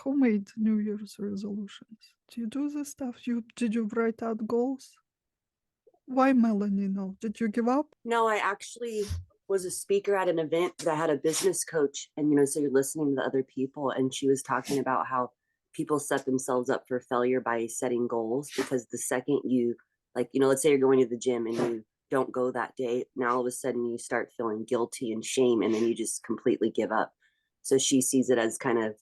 who made New Year's resolutions? Do you do this stuff? Did you write out goals? Why, Melanie? No. Did you give up? No, I actually was a speaker at an event that had a business coach. And, so you're listening to other people. And she was talking about how people set themselves up for failure by setting goals, because the second you, like, let's say you're going to the gym and you don't go that day, now all of a sudden you start feeling guilty and shame, and then you just completely give up. So she sees it as kind of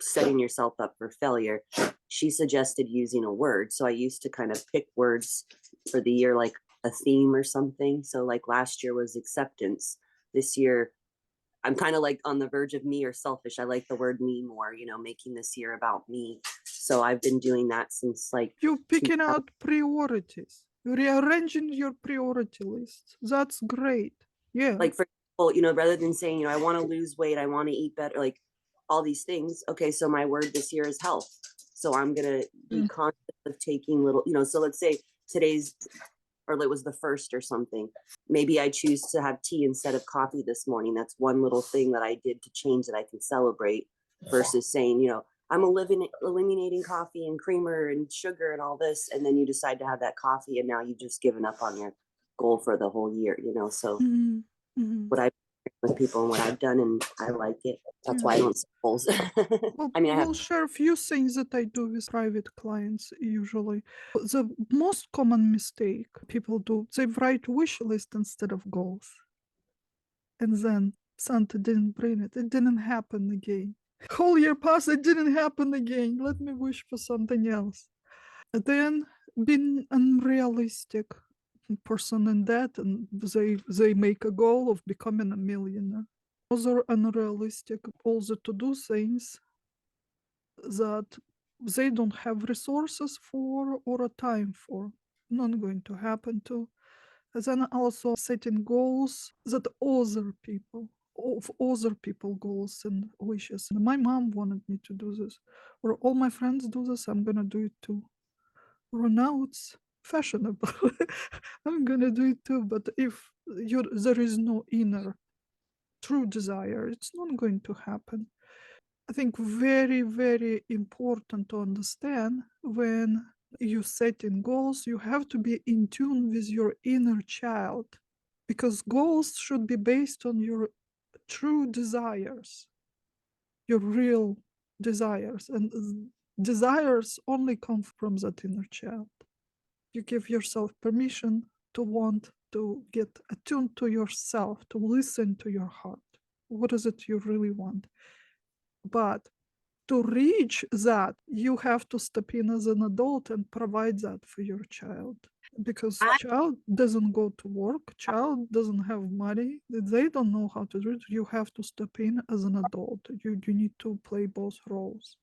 setting yourself up for failure. She suggested using a word. So I used to kind of pick words for the year, like a theme or something. So like last year was acceptance. This year, I'm kind of like on the verge of me or selfish. I like the word me more, making this year about me. So I've been doing that since like You're picking out priorities. You're rearranging your priority list. That's great. Yeah. like for example, rather than saying, I want to lose weight, I want to eat better, like all these things. Okay, so my word this year is health. So I'm gonna be conscious of taking little, so let's say today's, or it was the first or something. Maybe I choose to have tea instead of coffee this morning. That's one little thing that I did to change that I can celebrate, versus saying, I'm eliminating coffee and creamer and sugar and all this. And then you decide to have that coffee, and now you've just given up on your goal for the whole year, So what I with people and what I've done, and I like it. That's why I don't set goals. Well, I mean, I have we'll share a few things that I do with private clients usually. The most common mistake people do, they write wish list instead of goals. And then Santa didn't bring it. It didn't happen again. Whole year passed, it didn't happen again. Let me wish for something else. Then being unrealistic person in that, and they make a goal of becoming a millionaire. Those are unrealistic. All the to-do things that they don't have resources for or a time for. Not going to happen to. And then also setting goals that other people goals and wishes. My mom wanted me to do this, or all my friends do this, I'm gonna do it too. Or now it's fashionable. I'm gonna do it too. But if there is no inner true desire, it's not going to happen. I think very, very important to understand when you setting goals, you have to be in tune with your inner child, because goals should be based on your true desires, your real desires, and desires only come from that inner child. You give yourself permission to want to get attuned to yourself, to listen to your heart. What is it you really want? But to reach that, you have to step in as an adult and provide that for your child. Because child doesn't go to work, child doesn't have money, they don't know how to do it. You have to step in as an adult. You need to play both roles.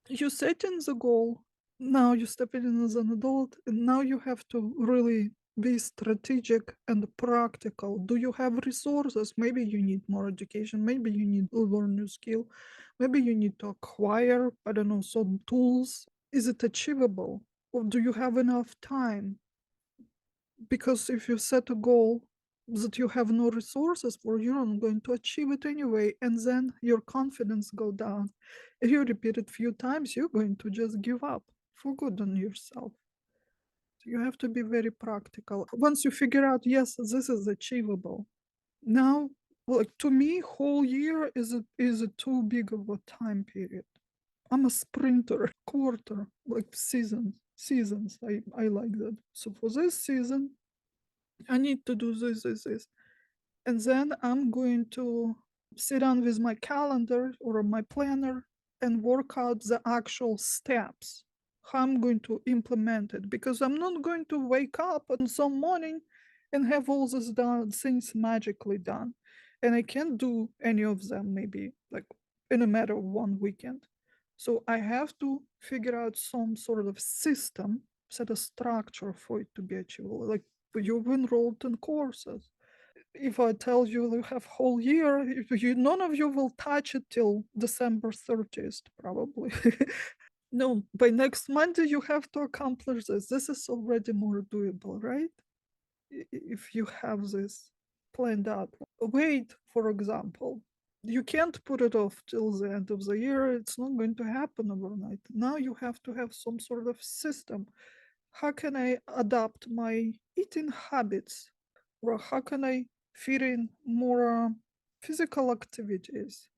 You set in the goal, now you step in as an adult, and now you have to really be strategic and practical. Do you have resources? Maybe you need more education, maybe you need to learn new skill, maybe you need to acquire, I don't know, some tools. Is it achievable? Or do you have enough time? Because if you set a goal that you have no resources for, you're not going to achieve it anyway, and then your confidence go down. If you repeat it a few times, you're going to just give up for good on yourself. So you have to be very practical. Once you figure out, yes, this is achievable, now, like, to me, whole year is a too big of a time period. I'm a sprinter, quarter, like seasons. I like that. So for this season, I need to do this. And then I'm going to sit down with my calendar or my planner and work out the actual steps, how I'm going to implement it. Because I'm not going to wake up on some morning and have all these things magically done. And I can't do any of them maybe like in a matter of one weekend. So I have to figure out some sort of system, set a structure for it to be achievable. Like you've enrolled in courses. If I tell you you have whole year, none of you will touch it till December 30th, probably. No, by next Monday you have to accomplish this. This is already more doable, right? If you have this planned out. Weight, for example. You can't put it off till the end of the year. It's not going to happen overnight. Now you have to have some sort of system. How can I adapt my eating habits? Or how can I fit in more physical activities?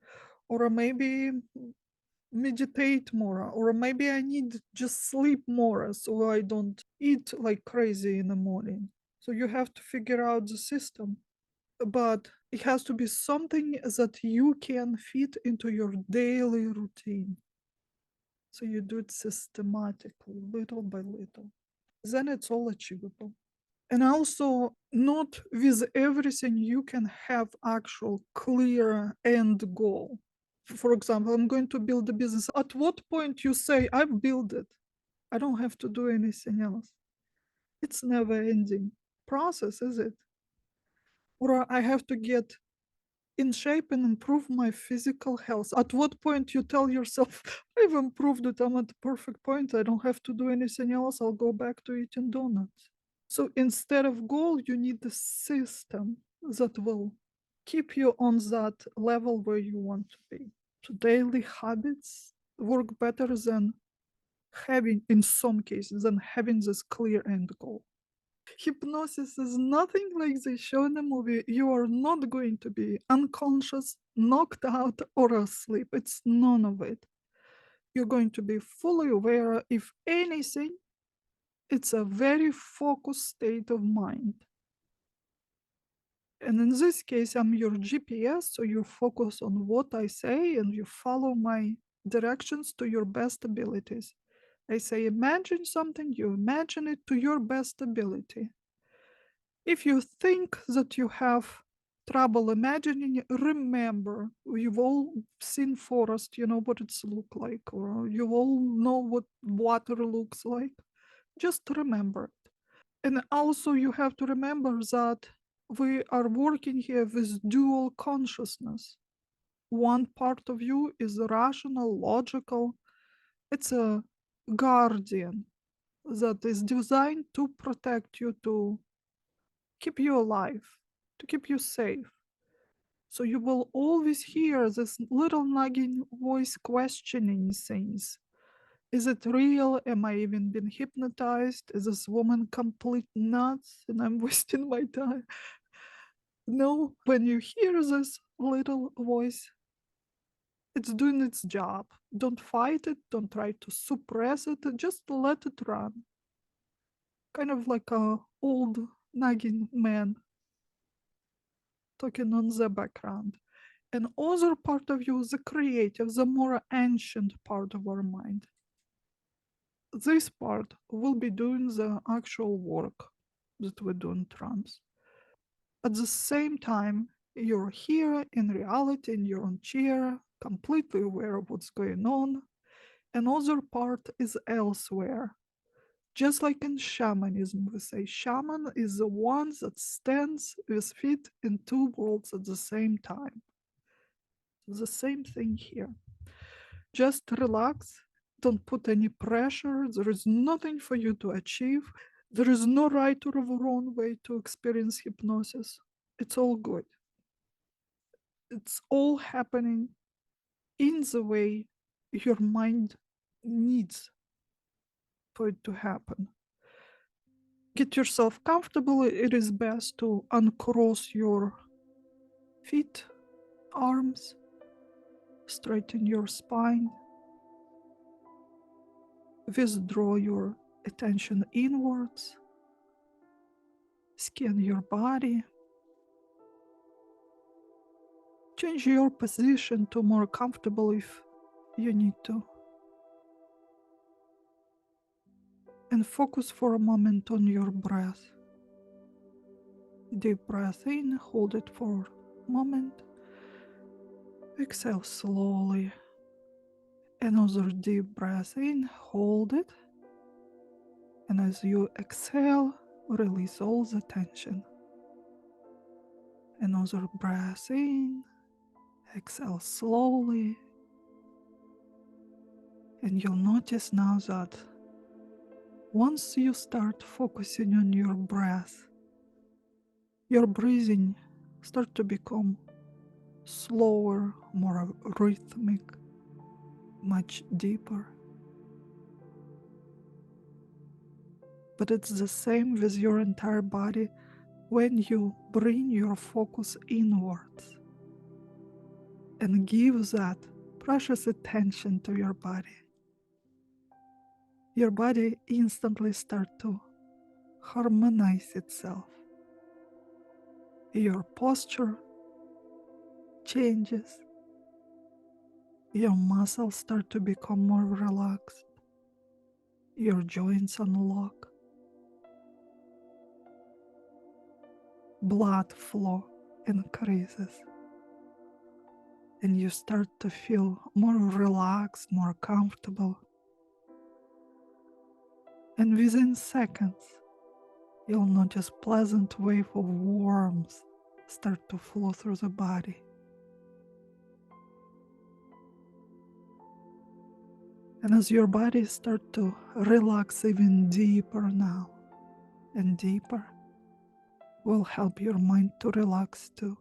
Or maybe meditate more, or maybe I need just sleep more so I don't eat like crazy in the morning. So you have to figure out the system, but it has to be something that you can fit into your daily routine. So you do it systematically, little by little. Then it's all achievable. And also, not with everything you can have actual clear end goal. For example, I'm going to build a business. At what point you say, I've built it, I don't have to do anything else? It's never ending process, is it? Or I have to get in shape and improve my physical health. At what point you tell yourself, I've improved it, I'm at the perfect point, I don't have to do anything else, I'll go back to eating donuts. So instead of goal, you need the system that will keep you on that level where you want to be. So daily habits work better than having, in some cases, than having this clear end goal. Hypnosis is nothing like they show in the movie. You are not going to be unconscious, knocked out, or asleep. It's none of it. You're going to be fully aware. If anything, it's a very focused state of mind. And in this case, I'm your GPS, so you focus on what I say and you follow my directions to your best abilities. I say, imagine something, you imagine it to your best ability. If you think that you have trouble imagining, remember, you've all seen forest, you know what it's look like, or you all know what water looks like. Just remember. And also you have to remember that we are working here with dual consciousness. One part of you is rational, logical. It's a guardian that is designed to protect you, to keep you alive, to keep you safe. So you will always hear this little nagging voice questioning things. Is it real? Am I even been hypnotized? Is this woman complete nuts and I'm wasting my time? No, when you hear this little voice, it's doing its job. Don't fight it, don't try to suppress it, just let it run. Kind of like a old nagging man talking on the background. And other part of you, the creative, the more ancient part of our mind. This part will be doing the actual work that we do in trance. At the same time, you're here in reality in your own chair, completely aware of what's going on. Another part is elsewhere. Just like in shamanism, we say shaman is the one that stands with feet in two worlds at the same time. The same thing here. Just relax. Don't put any pressure. There is nothing for you to achieve. There is no right or wrong way to experience hypnosis. It's all good. It's all happening in the way your mind needs for it to happen. Get yourself comfortable. It is best to uncross your feet, arms, straighten your spine, withdraw your attention inwards, scan your body, change your position to more comfortable if you need to, and focus for a moment on your breath. Deep breath in, hold it for a moment, exhale slowly. Another deep breath in, hold it, and as you exhale, release all the tension. Another breath in, exhale slowly, and you'll notice now that once you start focusing on your breath, your breathing starts to become slower, more rhythmic, much deeper. But it's the same with your entire body when you bring your focus inwards and give that precious attention to your body. Your body instantly starts to harmonize itself. Your posture changes. Your muscles start to become more relaxed. Your joints unlock. Blood flow increases. And you start to feel more relaxed, more comfortable. And within seconds, you'll notice pleasant wave of warmth start to flow through the body. And as your body starts to relax even deeper now and deeper, will help your mind to relax too.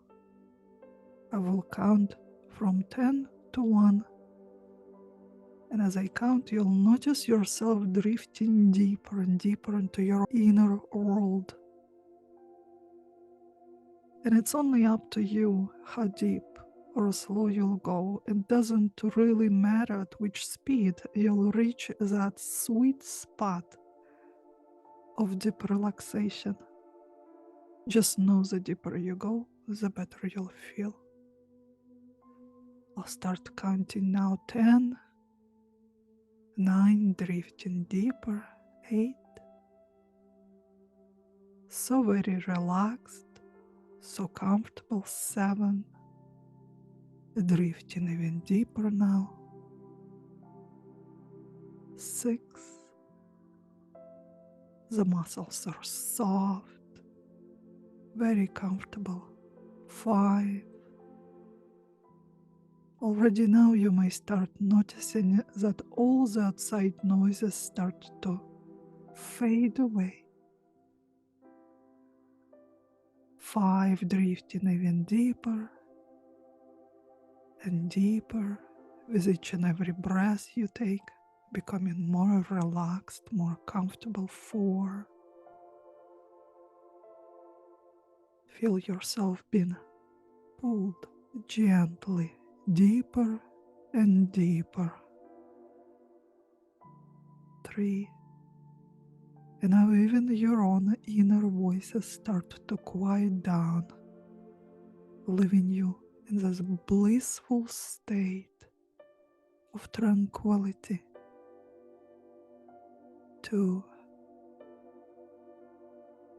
I will count from 10 to 1. And as I count, you'll notice yourself drifting deeper and deeper into your inner world. And it's only up to you how deep or slow you'll go. It doesn't really matter at which speed you'll reach that sweet spot of deep relaxation. Just know the deeper you go, the better you'll feel. I'll start counting now. 10, 9, drifting deeper. 8, so very relaxed, so comfortable. 7, drifting even deeper now. 6, the muscles are soft, very comfortable. 5, already now you may start noticing that all the outside noises start to fade away. 5, drifting even deeper and deeper with each and every breath you take, becoming more relaxed, more comfortable. 4, feel yourself being pulled gently deeper and deeper. 3, and now even your own inner voices start to quiet down, leaving you in this blissful state of tranquility. 2,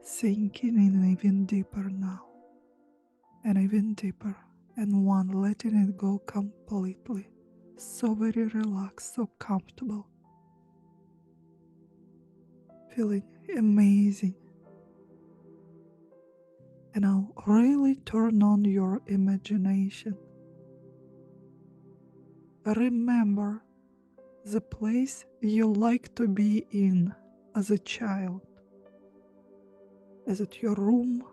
sinking in even deeper now, and even deeper. And 1, letting it go completely, so very relaxed, so comfortable, feeling amazing. And now really turn on your imagination. Remember the place you like to be in as a child. Is it your room,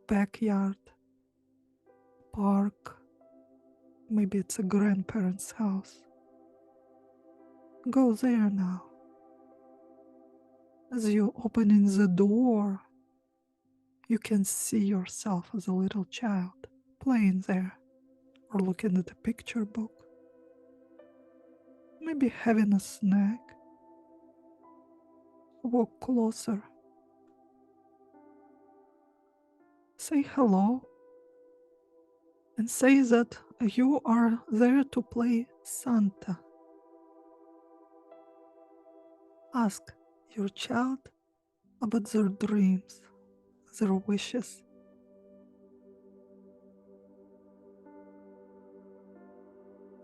backyard, park? Maybe it's a grandparent's house. Go there now. As you opening the door, you can see yourself as a little child playing there or looking at a picture book. Maybe having a snack. Walk closer. Say hello and say that you are there to play Santa. Ask your child about their dreams, their wishes.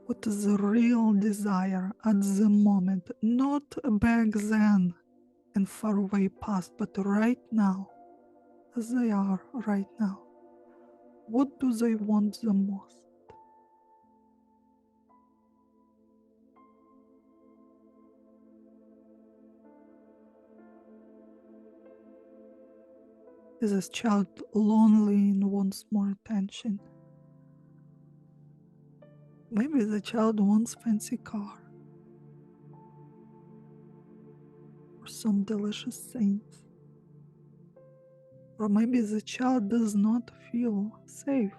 What is the real desire at the moment, not back then and far away past, but right now, as they are right now. What do they want the most? Is this child lonely and wants more attention? Maybe the child wants fancy car or some delicious things. Or maybe the child does not feel safe.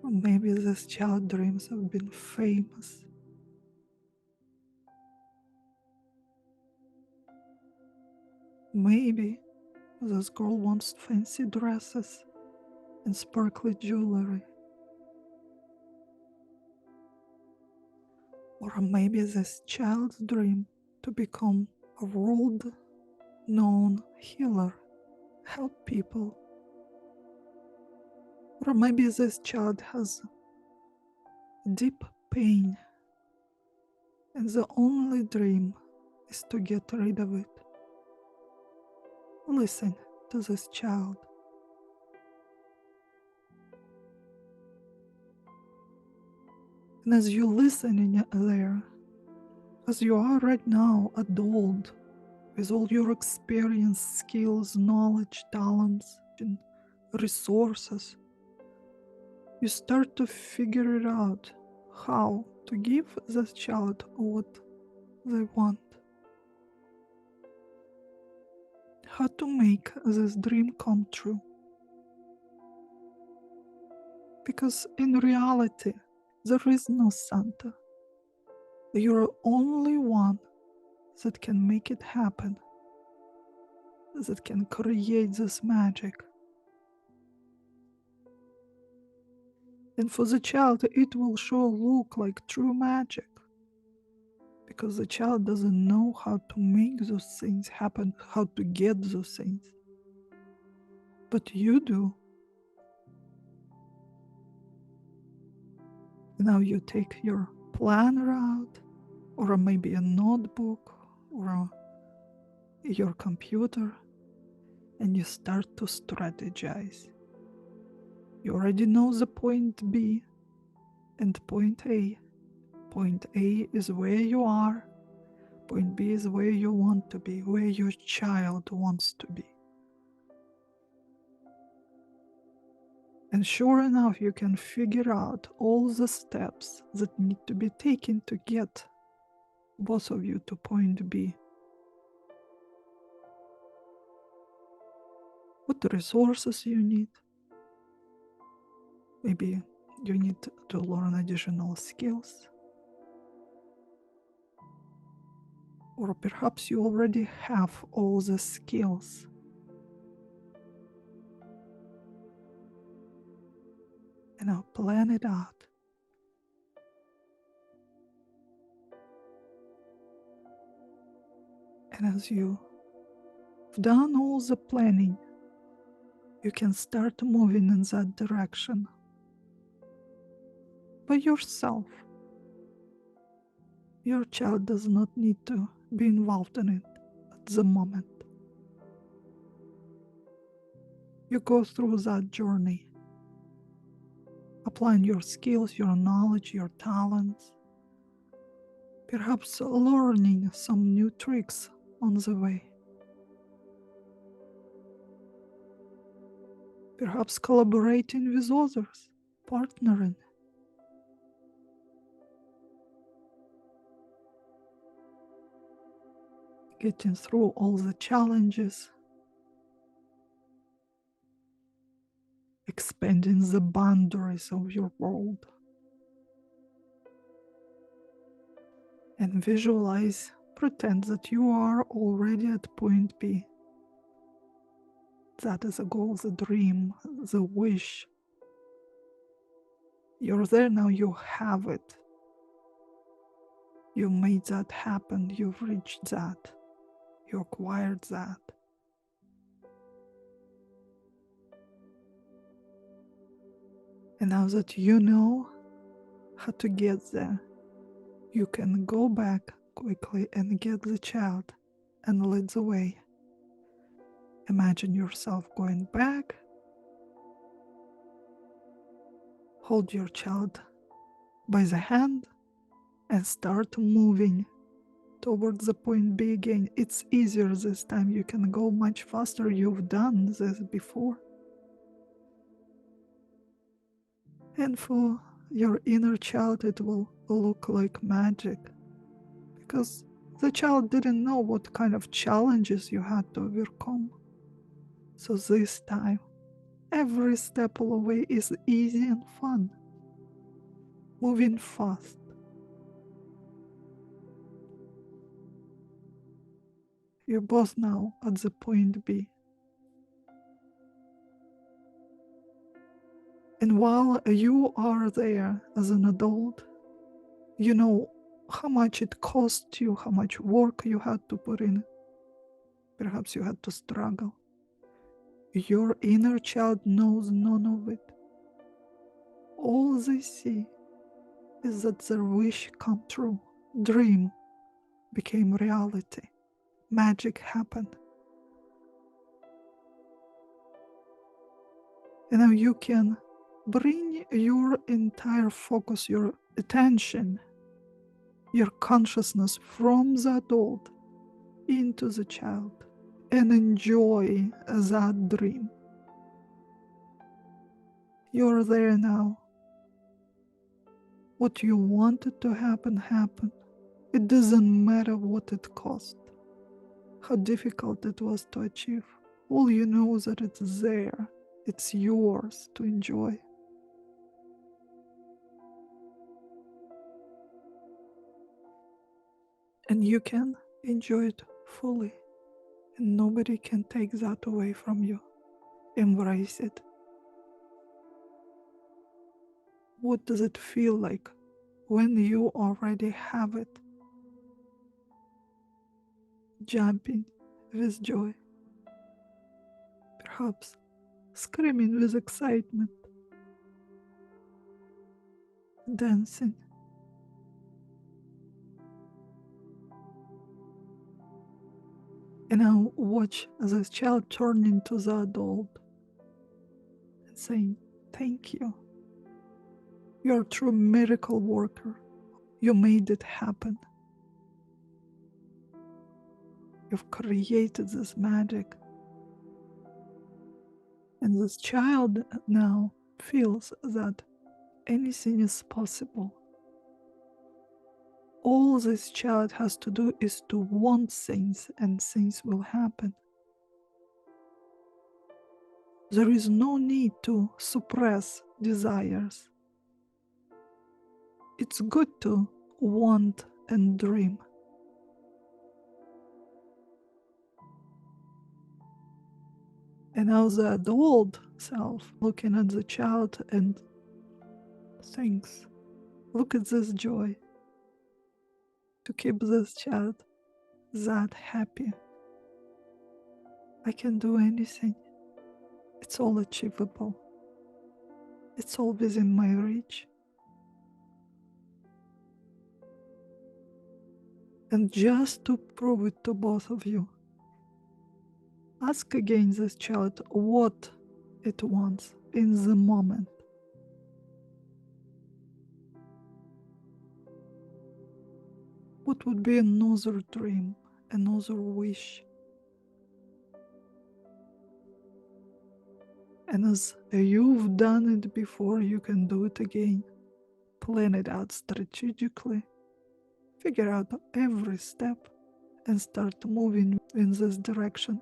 Or maybe this child dreams of being famous. Maybe this girl wants fancy dresses and sparkly jewelry. Or maybe this child's dream to become a world-known healer, help people. Or maybe this child has deep pain and the only dream is to get rid of it. Listen to this child. And as you listen in there, as you are right now, adult, with all your experience, skills, knowledge, talents, and resources, you start to figure it out how to give this child what they want. How to make this dream come true. Because in reality, there is no Santa. You're the only one that can make it happen, that can create this magic. And for the child, it will sure look like true magic, because the child doesn't know how to make those things happen, how to get those things. But you do. Now you take your planner out, or maybe a notebook, or your computer, and you start to strategize. You already know the point B and point A. Point A is where you are. Point B is where you want to be, where your child wants to be. And sure enough, you can figure out all the steps that need to be taken to get both of you to point B. What resources you need. Maybe you need to learn additional skills. Or perhaps you already have all the skills. And now plan it out. And as you've done all the planning, you can start moving in that direction by yourself. Your child does not need to be involved in it at the moment. You go through that journey, applying your skills, your knowledge, your talents, perhaps learning some new tricks on the way. Perhaps collaborating with others, partnering. Getting through all the challenges, expanding the boundaries of your world. And visualize, pretend that you are already at point B. That is a goal, the dream, the wish. You're there now, you have it. You made that happen, you've reached that. You acquired that. And now that you know how to get there, you can go back quickly and get the child and lead the way. Imagine yourself going back. Hold your child by the hand and start moving towards the point B again. It's easier this time. You can go much faster. You've done this before. And for your inner child, it will look like magic. Because the child didn't know what kind of challenges you had to overcome. So this time, every step of the way is easy and fun. Moving fast. You're both now at the point B. And while you are there as an adult, you know how much it cost you, how much work you had to put in. Perhaps you had to struggle. Your inner child knows none of it. All they see is that their wish come true, dream became reality, magic happened. And now you can bring your entire focus, your attention, your consciousness from the adult into the child and enjoy that dream. You're there now. What you wanted to happen happened. It doesn't matter what it cost, how difficult it was to achieve. All you know is that it's there. It's yours to enjoy. And you can enjoy it fully. And nobody can take that away from you. Embrace it. What does it feel like when you already have it? Jumping with joy. Perhaps screaming with excitement. Dancing. And now watch this child turn into the adult and saying, thank you. You're a true miracle worker. You made it happen. You've created this magic. And this child now feels that anything is possible. All this child has to do is to want things, and things will happen. There is no need to suppress desires. It's good to want and dream. And now the adult self looking at the child and thinks, look at this joy. To keep this child that happy. I can do anything. It's all achievable. It's all within my reach. And just to prove it to both of you, ask again this child what it wants in the moment. What would be another dream, another wish? And as you've done it before, you can do it again. Plan it out strategically. Figure out every step and start moving in this direction.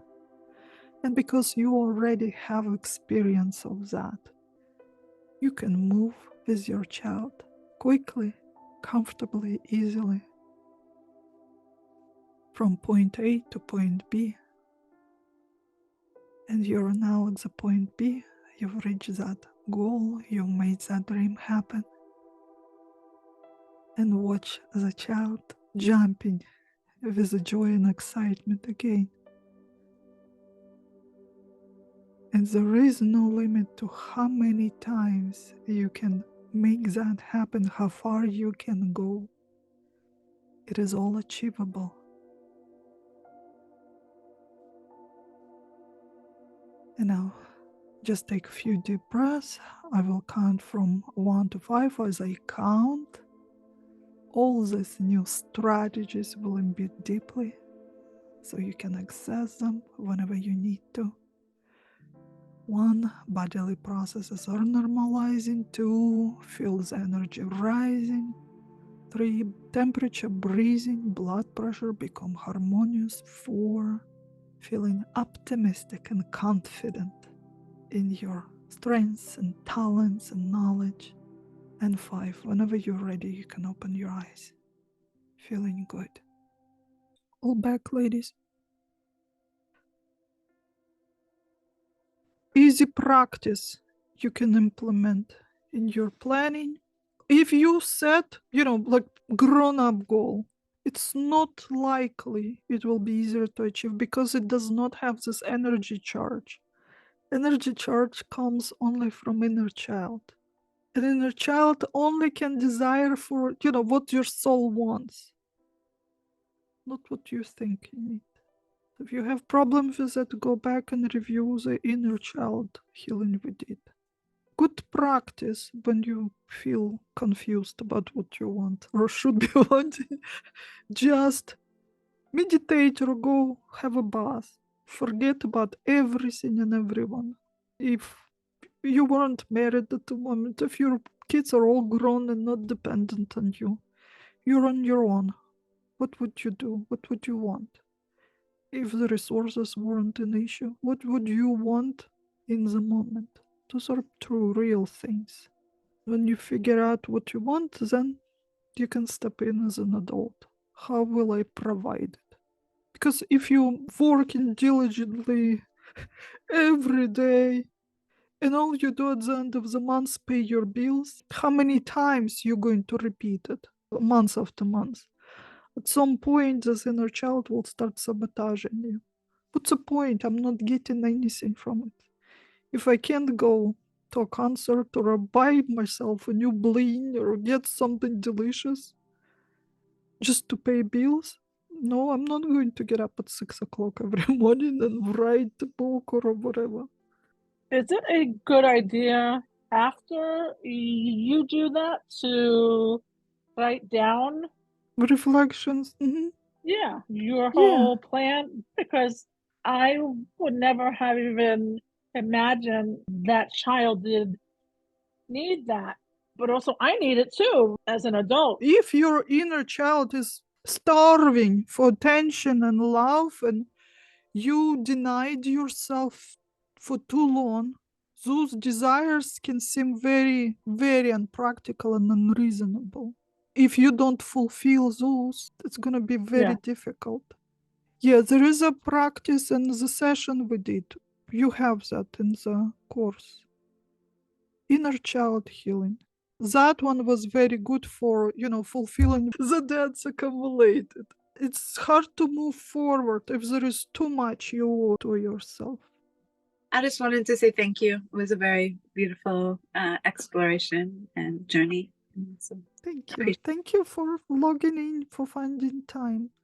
And because you already have experience of that, you can move with your child quickly, comfortably, easily, from point A to point B. And you're now at the point B, you've reached that goal, you've made that dream happen. And watch the child jumping with joy and excitement again. And there is no limit to how many times you can make that happen, how far you can go. It is all achievable. And now, just take a few deep breaths. I will count from 1 to 5 as I count. All these new strategies will embed deeply so you can access them whenever you need to. 1. Bodily processes are normalizing. 2. Feel the energy rising. 3. Temperature, breathing, blood pressure become harmonious. 4. Feeling optimistic and confident in your strengths and talents and knowledge. And 5. Whenever you're ready, you can open your eyes. Feeling good. All back, ladies. Easy practice you can implement in your planning. If you set, like grown-up goal, it's not likely it will be easier to achieve because it does not have this energy charge. Energy charge comes only from inner child. An inner child only can desire for, what your soul wants, not what you think you need. If you have problems with that, go back and review the inner child healing we did. Good practice when you feel confused about what you want or should be wanting. Just meditate or go have a bath. Forget about everything and everyone. If you weren't married at the moment, if your kids are all grown and not dependent on you, you're on your own. What would you do? What would you want? If the resources weren't an issue, what would you want in the moment? Those are true, real things. When you figure out what you want, then you can step in as an adult. How will I provide it? Because if you're working diligently every day and all you do at the end of the month pay your bills, how many times you going to repeat it month after month? At some point, this inner child will start sabotaging you. What's the point? I'm not getting anything from it. If I can't go to a concert or buy myself a new bling or get something delicious just to pay bills, no, I'm not going to get up at 6 o'clock every morning and write a book or whatever. Is it a good idea after you do that to write down Reflections. your Yeah. whole plan? Because I would never have even imagined that child did need that. But also I need it too as an adult. If your inner child is starving for attention and love and you denied yourself for too long, those desires can seem very, very unpractical and unreasonable. If you don't fulfill those, it's going to be very difficult. Yeah, there is a practice in the session we did. You have that in the course. Inner child healing. That one was very good for, fulfilling the debts accumulated. It's hard to move forward if there is too much you owe to yourself. I just wanted to say thank you. It was a very beautiful exploration and journey. So Thank you. Thank you for logging in, for finding time.